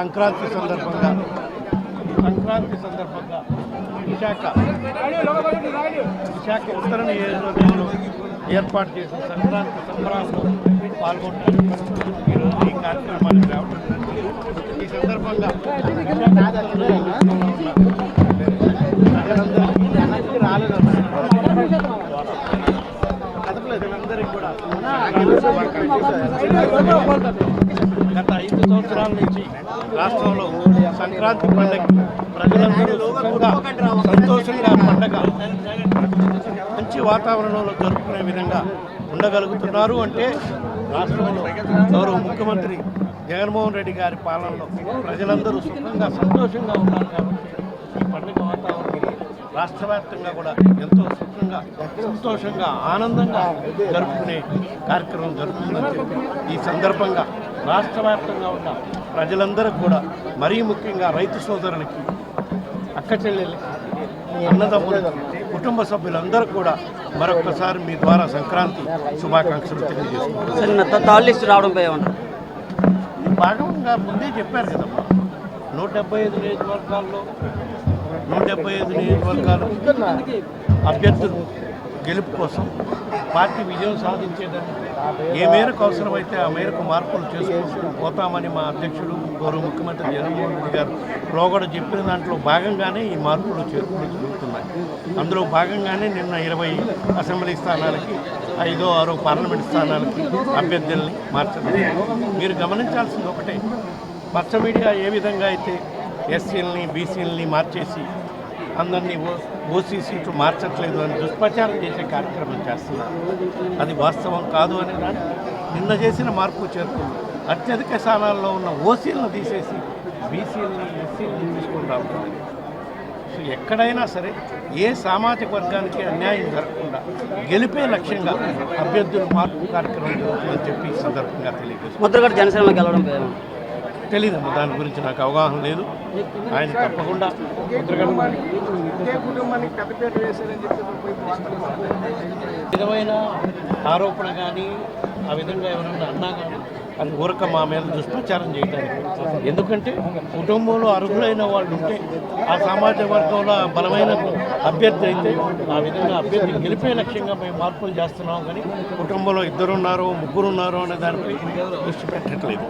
సంక్రాంతి సందర్భంగా విశాఖ ఉత్తర నియోజకవర్గంలో ఏర్పాటు చేసిన సంక్రాంతి సంబరాల్లో పాల్గొంటారు. ఈరోజు ఈ కార్యక్రమానికి రావడం ఈ సందర్భంగా ప్రజలందరికీ కూడా గత 5 సంవత్సరాల నుంచి రాష్ట్రంలో సంక్రాంతి పండుగ ప్రజలందరూ సంతోషంగా పండగ మంచి వాతావరణంలో జరుపుకునే విధంగా ఉండగలుగుతున్నారు అంటే రాష్ట్రంలో గౌరవ ముఖ్యమంత్రి జగన్మోహన్ రెడ్డి గారి పాలనలో ప్రజలందరూ సుఖంగా సంతోషంగా ఉన్నారు కాబట్టి ఈ పండుగ వాతావరణం రాష్ట్ర వ్యాప్తంగా కూడా ఎంతో సుఖంగా సంతోషంగా ఆనందంగా జరుపుకునే కార్యక్రమం జరుగుతుందని చెప్పి ఈ సందర్భంగా రాష్ట్ర వ్యాప్తంగా ఉన్న ప్రజలందరికీ కూడా మరీ ముఖ్యంగా రైతు సోదరులకి అక్క చెల్లెళ్ళకి అన్నదమ్ములకి కుటుంబ సభ్యులందరూ కూడా మరొకసారి మీ ద్వారా సంక్రాంతి శుభాకాంక్షలు తెలియజేసుకుంటున్నారు. భాగంగా ముందే చెప్పారు కదమ్మా 175 నియోజకవర్గాల్లో 175 నియోజకవర్గాలు అభ్యర్థులు గెలుపు కోసం పార్టీ విజయం సాధించేదని ఏ మేరకు అవసరమైతే ఆ మేరకు మార్పులు చేసుకుంటూ పోతామని మా అధ్యక్షుడు గౌరవ ముఖ్యమంత్రి జగన్మోహన్ రెడ్డి గారు లోగడ చెప్పిన దాంట్లో భాగంగానే ఈ మార్పులు చేర్పులు జరుగుతున్నాయి. అందులో భాగంగానే నిన్న 20 అసెంబ్లీ స్థానాలకి 5, 6 పార్లమెంట్ స్థానాలకి అభ్యర్థుల్ని మార్చడం. మీరు గమనించాల్సింది ఒకటే, పచ్చ మీడియా ఏ విధంగా అయితే ఎస్సీలని బీసీలని మార్చేసి అందరినీ ఓసీ సీట్లు మార్చట్లేదు అని దుష్ప్రచారం చేసే కార్యక్రమం చేస్తున్నారు. అది వాస్తవం కాదు అనే దాన్ని నిన్న చేసిన మార్పు చేర్పులు అత్యధిక స్థానాల్లో ఉన్న ఓసీలను తీసేసి బీసీలని ఎస్సీలని తీసుకుని రావాలి. సో ఎక్కడైనా సరే ఏ సామాజిక వర్గానికి అన్యాయం జరగకుండా గెలిపే లక్ష్యంగా అభ్యర్థులు మార్పు కార్యక్రమం జరుగుతుందని చెప్పి ఈ సందర్భంగా తెలియజేస్తున్నారు. తెలీదమ్మా, దాని గురించి నాకు అవగాహన లేదు. ఆయన తప్పకుండా విధమైన ఆరోపణ కానీ ఆ విధంగా ఎవరైనా అన్నా కానీ అది ఊరక మా మీద దుష్ప్రచారం చేయడానికి. ఎందుకంటే కుటుంబంలో అర్హులైన వాళ్ళు ఉంటే ఆ సామాజిక వర్గంలో బలమైన అభ్యర్థి అయితే ఆ విధంగా అభ్యర్థి గెలిపే లక్ష్యంగా మేము మార్పులు చేస్తున్నాం. కానీ కుటుంబంలో 2 ఉన్నారు 3 ఉన్నారు అనే దానిపై దృష్టి పెట్టట్లేదు.